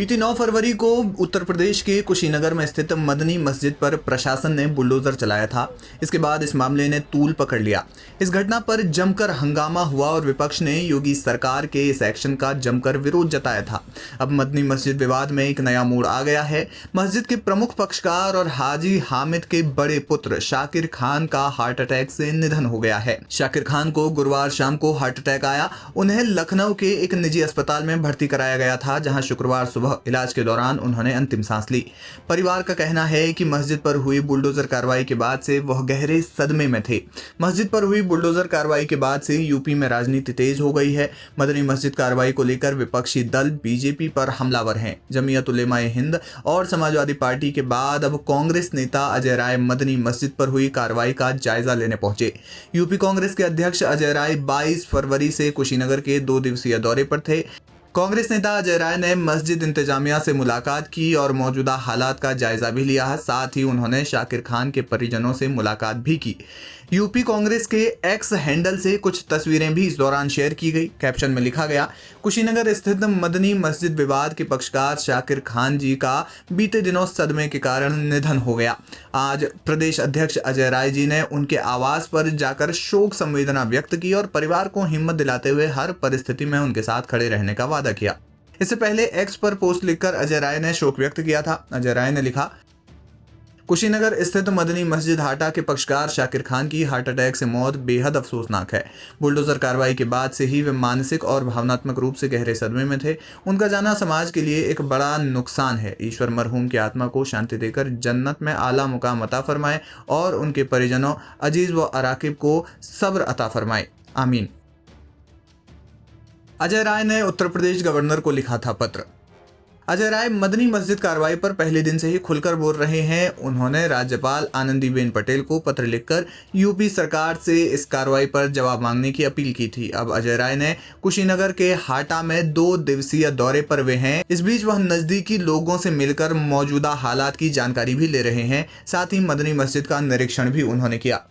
बीती 9 फरवरी को उत्तर प्रदेश के कुशीनगर में स्थित मदनी मस्जिद पर प्रशासन ने बुलडोजर चलाया था। इसके बाद इस मामले ने तूल पकड़ लिया। इस घटना पर जमकर हंगामा हुआ और विपक्ष ने योगी सरकार के इस एक्शन का जमकर विरोध जताया था। अब मदनी मस्जिद विवाद में एक नया मोड़ आ गया है। मस्जिद के प्रमुख पक्षकार और हाजी हामिद के बड़े पुत्र शाकिर खान का हार्ट अटैक से निधन हो गया है। शाकिर खान को गुरुवार शाम को हार्ट अटैक आया। उन्हें लखनऊ के एक निजी अस्पताल में भर्ती कराया गया था, जहां शुक्रवार सुबह इलाज के दौरान उन्होंने अंतिम सांस ली। परिवार का कहना है कि मस्जिद पर हुई बुलडोजर कार्रवाई के बाद से वह गहरे सदमे में थे। मस्जिद पर हुई बुलडोजर कार्रवाई के बाद से यूपी में राजनीति तेज हो गई है। मदनी मस्जिद कार्रवाई को लेकर विपक्षी दल बीजेपी पर हमलावर हैं। जमीयत उलेमा ए हिंद और समाजवादी पार्टी के बाद अब कांग्रेस नेता अजय राय मदनी मस्जिद पर हुई कार्रवाई का जायजा लेने पहुंचे। यूपी कांग्रेस के अध्यक्ष अजय राय 22 फरवरी से कुशीनगर के 2 दिवसीय दौरे पर थे। कांग्रेस नेता अजय राय ने मस्जिद इंतजामिया से मुलाकात की और मौजूदा हालात का जायजा भी लिया। साथ ही उन्होंने शाकिर खान के परिजनों से मुलाकात भी की। यूपी कांग्रेस के एक्स हैंडल से कुछ तस्वीरें भी इस दौरान शेयर की गई। कैप्शन में लिखा गया, कुशीनगर स्थित मदनी मस्जिद विवाद के पक्षकार शाकिर खान जी का बीते दिनों सदमे के कारण निधन हो गया। आज प्रदेश अध्यक्ष अजय राय जी ने उनके आवास पर जाकर शोक संवेदना व्यक्त की और परिवार को हिम्मत दिलाते हुए हर परिस्थिति में उनके साथ खड़े रहने का वादा किया। इससे पहले एक्स पर पोस्ट लिखकर अजय राय ने शोक व्यक्त किया था। अजय राय ने लिखा, कुशीनगर स्थित मदनी मस्जिद हाटा के पक्षकार शाकिर खान की हार्ट अटैक से मौत बेहद अफसोसनाक है। बुलडोजर कार्रवाई के बाद से ही वे मानसिक और भावनात्मक रूप से गहरे सदमे में थे। उनका जाना समाज के लिए एक बड़ा नुकसान है। ईश्वर मरहूम की आत्मा को शांति देकर जन्नत में आला मुकाम अता फरमाए और उनके परिजनों अजीज व अराकिब को सब्र अता फरमाए, आमीन। अजय राय ने उत्तर प्रदेश गवर्नर को लिखा था पत्र। अजय राय मदनी मस्जिद कार्रवाई पर पहले दिन से ही खुलकर बोल रहे हैं। उन्होंने राज्यपाल आनंदीबेन पटेल को पत्र लिखकर यूपी सरकार से इस कार्रवाई पर जवाब मांगने की अपील की थी। अब अजय राय ने कुशीनगर के हाटा में 2 दिवसीय दौरे पर वे हैं। इस बीच वह नजदीकी लोगों से मिलकर मौजूदा हालात की जानकारी भी ले रहे हैं। साथ ही मदनी मस्जिद का निरीक्षण भी उन्होंने किया।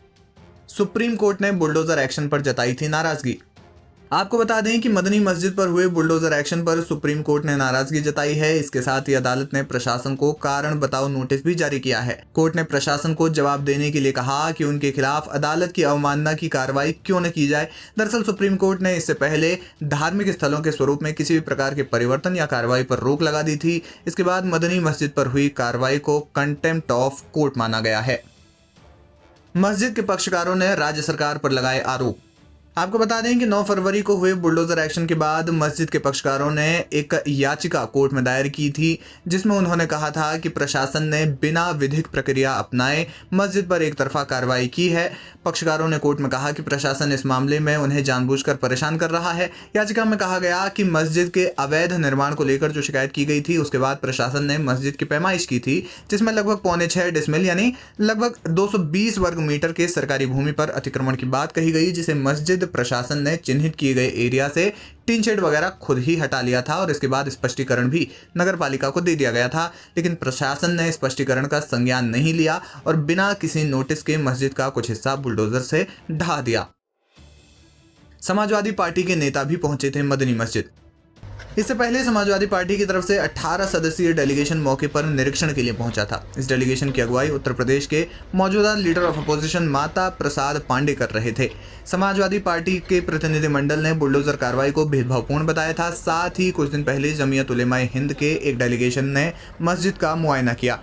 सुप्रीम कोर्ट ने बुलडोजर एक्शन पर जताई थी नाराजगी। आपको बता दें कि मदनी मस्जिद पर हुए बुलडोजर एक्शन पर सुप्रीम कोर्ट ने नाराजगी जताई है। इसके साथ ही अदालत ने प्रशासन को कारण बताओ नोटिस भी जारी किया है। कोर्ट ने प्रशासन को जवाब देने के लिए कहा कि उनके खिलाफ अदालत की अवमानना की कार्रवाई क्यों न की जाए। दरअसल सुप्रीम कोर्ट ने इससे पहले धार्मिक स्थलों के स्वरूप में किसी भी प्रकार के परिवर्तन या कार्रवाई पर रोक लगा दी थी। इसके बाद मदनी मस्जिद पर हुई कार्रवाई को कंटेम्प्ट ऑफ कोर्ट माना गया है। मस्जिद के पक्षकारों ने राज्य सरकार पर लगाए आरोप। आपको बता दें कि 9 फरवरी को हुए बुलडोजर एक्शन के बाद मस्जिद के पक्षकारों ने एक याचिका कोर्ट में दायर की थी, जिसमें उन्होंने कहा था कि प्रशासन ने बिना विधिक प्रक्रिया अपनाए मस्जिद पर एक तरफा कार्रवाई की है। पक्षकारों ने कोर्ट में कहा कि प्रशासन इस मामले में उन्हें जानबूझकर परेशान कर रहा है। याचिका में कहा गया कि मस्जिद के अवैध निर्माण को लेकर जो शिकायत की गई थी, उसके बाद प्रशासन ने मस्जिद की पैमाइश की थी, जिसमें लगभग 6.25 डिसमिल यानी लगभग 220 वर्ग मीटर के सरकारी भूमि पर अतिक्रमण की बात कही गई, जिसे मस्जिद प्रशासन ने चिन्हित किए गए एरिया से टीन शेड वगैरह खुद ही हटा लिया था और इसके बाद स्पष्टीकरण भी नगर पालिका को दे दिया गया था। लेकिन प्रशासन ने स्पष्टीकरण का संज्ञान नहीं लिया और बिना किसी नोटिस के मस्जिद का कुछ हिस्सा बुलडोजर से ढा दिया। समाजवादी पार्टी के नेता भी पहुंचे थे मदनी मस्जिद। इससे पहले समाजवादी पार्टी की तरफ से 18 सदस्यीय डेलीगेशन मौके पर निरीक्षण के लिए पहुंचा था। इस डेलीगेशन की अगुवाई उत्तर प्रदेश के मौजूदा leader of opposition Mata Prasad Pandey कर रहे थे। समाजवादी पार्टी के प्रतिनिधिमंडल ने बुलडोजर कार्रवाई को भेदभावपूर्ण बताया था। साथ ही कुछ दिन पहले जमीयत उलेमा ए हिंद के एक डेलीगेशन ने मस्जिद का मुआयना किया।